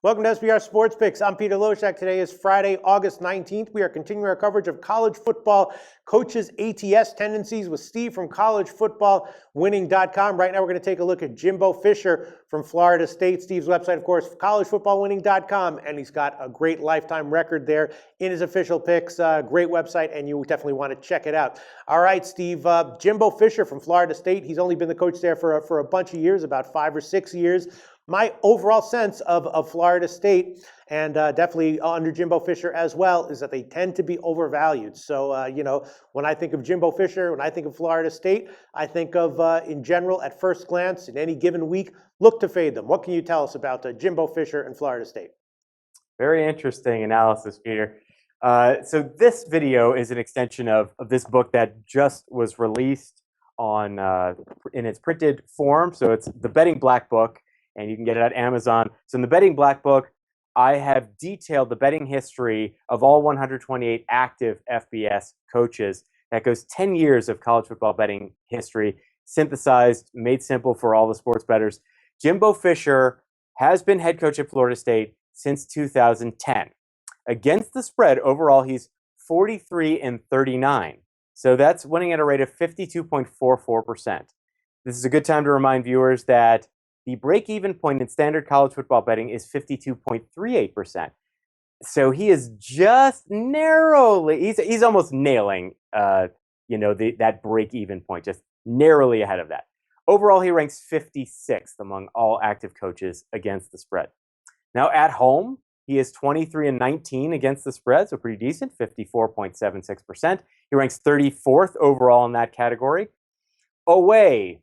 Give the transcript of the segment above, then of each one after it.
Welcome to SBR Sports Picks. I'm Peter Loshak. Today is Friday, August 19th. We are continuing our coverage of college football coaches ATS tendencies with Steve from collegefootballwinning.com. Right now we're going to take a look at Jimbo Fisher from Florida State. Steve's website, of course, collegefootballwinning.com, and he's got a great lifetime record there in his official picks. Great website, and you definitely want to check it out. All right, Steve, Jimbo Fisher from Florida State. He's only been the coach there for a bunch of years, about 5 or 6 years. My overall sense of Florida State, and definitely under Jimbo Fisher as well, is that they tend to be overvalued. So, when I think of Jimbo Fisher, when I think of Florida State, I think of, in general, at first glance, in any given week, look to fade them. What can you tell us about Jimbo Fisher and Florida State? Very interesting analysis, Peter. So this video is an extension of this book that just was released on in its printed form. So it's the Betting Black Book, and you can get it at Amazon. So in the Betting Black Book, I have detailed the betting history of all 128 active FBS coaches. That goes 10 years of college football betting history, synthesized, made simple for all the sports bettors. Jimbo Fisher has been head coach at Florida State since 2010. Against the spread, overall, he's 43-39. So that's winning at a rate of 52.44%. This is a good time to remind viewers that the break-even point in standard college football betting is 52.38%. So he is just narrowly, he's almost nailing, that break-even point, just narrowly ahead of that. Overall, he ranks 56th among all active coaches against the spread. Now at home, he is 23-19 against the spread, so pretty decent, 54.76%. He ranks 34th overall in that category. Away,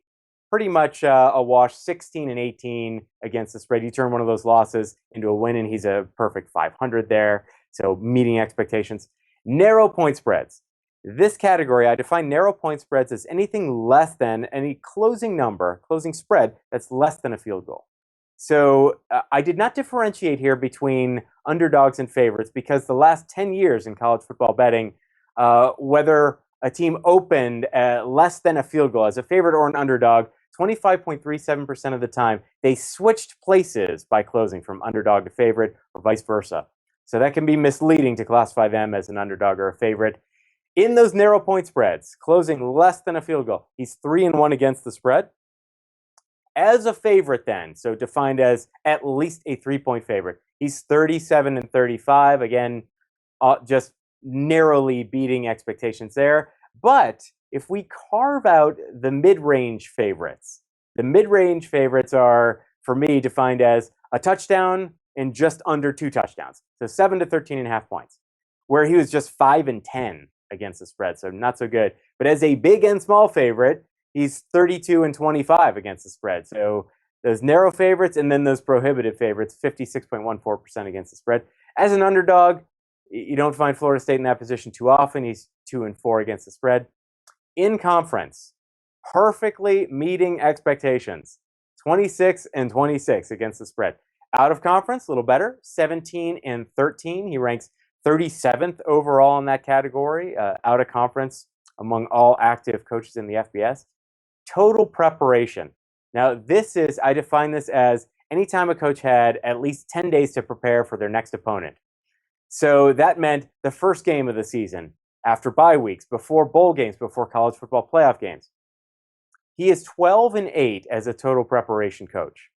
pretty much a wash, 16-18 against the spread. You turn one of those losses into a win, and he's a perfect 500 there, so meeting expectations. Narrow point spreads. This category, I define narrow point spreads as anything less than any closing spread that's less than a field goal. So I did not differentiate here between underdogs and favorites because the last 10 years in college football betting, whether a team opened less than a field goal as a favorite or an underdog, 25.37% of the time, they switched places by closing from underdog to favorite or vice versa. So that can be misleading to classify them as an underdog or a favorite. In those narrow point spreads, closing less than a field goal, he's 3-1 against the spread. As a favorite then, so defined as at least a 3-point favorite, he's 37-35. Again, just narrowly beating expectations there. But if we carve out the mid-range favorites, the mid-range favorites are, for me, defined as a touchdown and just under 2 touchdowns. So 7 to 13.5 points, where he was just 5-10 against the spread, so not so good. But as a big and small favorite, he's 32-25 against the spread. So those narrow favorites and then those prohibitive favorites, 56.14% against the spread. As an underdog, you don't find Florida State in that position too often. He's 2-4 against the spread. In conference, perfectly meeting expectations, 26-26 against the spread. Out of conference, a little better, 17-13. He ranks 37th overall in that category. Out of conference among all active coaches in the FBS. Total preparation. Now, I define this as anytime a coach had at least 10 days to prepare for their next opponent. So that meant the first game of the season, after bye weeks, before bowl games, before college football playoff games. He is 12-8 as a total preparation coach.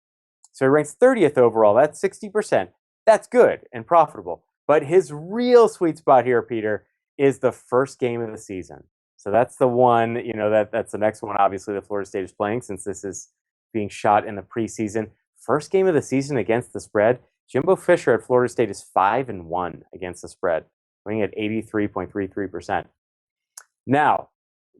So he ranks 30th overall. That's 60%. That's good and profitable. But his real sweet spot here, Peter, is the first game of the season. So that's the one, that's the next one, obviously, that Florida State is playing since this is being shot in the preseason. First game of the season against the spread. Jimbo Fisher at Florida State is 5-1 against the spread, winning at 83.33%. Now,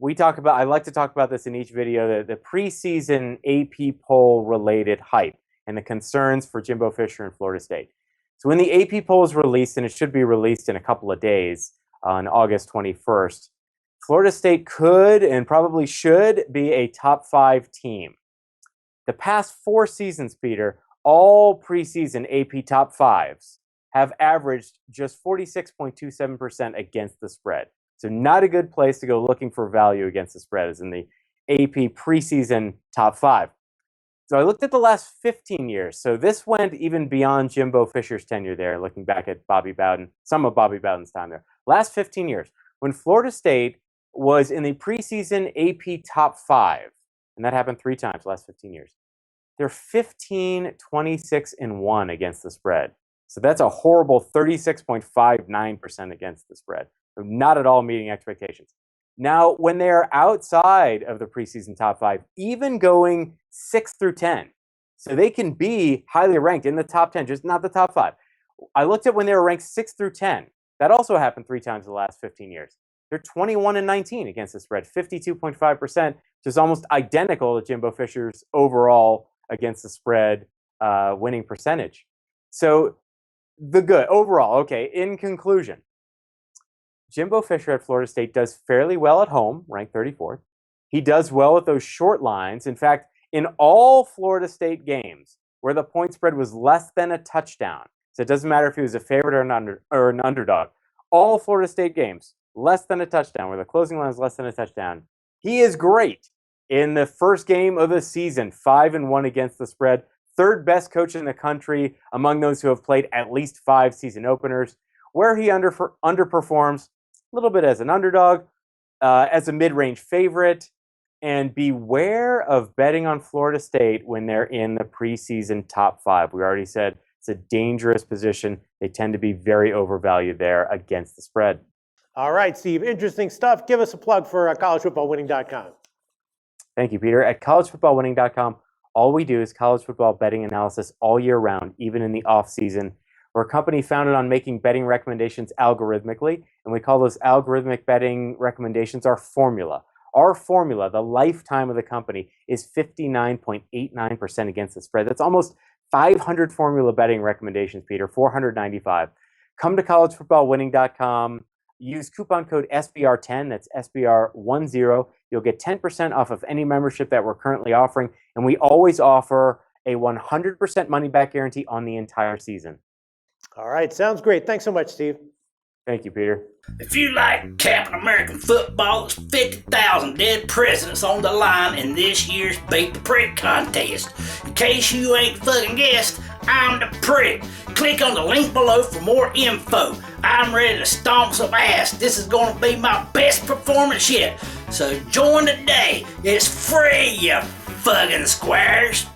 I like to talk about this in each video, the preseason AP poll related hype and the concerns for Jimbo Fisher and Florida State. So when the AP poll is released, and it should be released in a couple of days on August 21st, Florida State could and probably should be a top 5 team. The past 4 seasons, Peter, all preseason AP top 5s have averaged just 46.27% against the spread. So not a good place to go looking for value against the spread is in the AP preseason top 5. So I looked at the last 15 years. So this went even beyond Jimbo Fisher's tenure there, looking back at Bobby Bowden, some of Bobby Bowden's time there. Last 15 years, when Florida State was in the preseason AP top 5, and that happened 3 times last 15 years, they're 15, 26, and 1 against the spread. So that's a horrible 36.59% against the spread. So not at all meeting expectations. Now, when they're outside of the preseason top 5, even going 6 through 10, so they can be highly ranked in the top 10, just not the top 5. I looked at when they were ranked 6 through 10. That also happened 3 times in the last 15 years. They're 21 and 19 against the spread, 52.5%, which is almost identical to Jimbo Fisher's overall against the spread winning percentage. So the good overall, okay, in conclusion, Jimbo Fisher at Florida State does fairly well at home, ranked 34th. He does well with those short lines. In fact, in all Florida State games where the point spread was less than a touchdown, so it doesn't matter if he was a favorite or an underdog, all Florida State games, less than a touchdown, where the closing line is less than a touchdown, he is great. In the first game of the season, 5-1 against the spread, 3rd best coach in the country among those who have played at least 5 season openers. Where he underperforms, a little bit as an underdog, as a mid-range favorite, and beware of betting on Florida State when they're in the preseason top 5. We already said it's a dangerous position. They tend to be very overvalued there against the spread. All right, Steve, interesting stuff. Give us a plug for collegefootballwinning.com. Thank you, Peter. At collegefootballwinning.com, all we do is college football betting analysis all year round, even in the off season. We're a company founded on making betting recommendations algorithmically, and we call those algorithmic betting recommendations our formula. Our formula, the lifetime of the company, is 59.89% against the spread. That's almost 500 formula betting recommendations, Peter, 495. Come to collegefootballwinning.com. Use coupon code SBR10, that's SBR10. You'll get 10% off of any membership that we're currently offering, and we always offer a 100% money-back guarantee on the entire season. All right, sounds great. Thanks so much, Steve. Thank you, Peter. If you like capping American football, there's 50,000 dead presidents on the line in this year's Beat the Prick contest. In case you ain't fucking guessed, I'm the prick. Click on the link below for more info. I'm ready to stomp some ass. This is going to be my best performance yet. So join today. It's free, you fucking squares.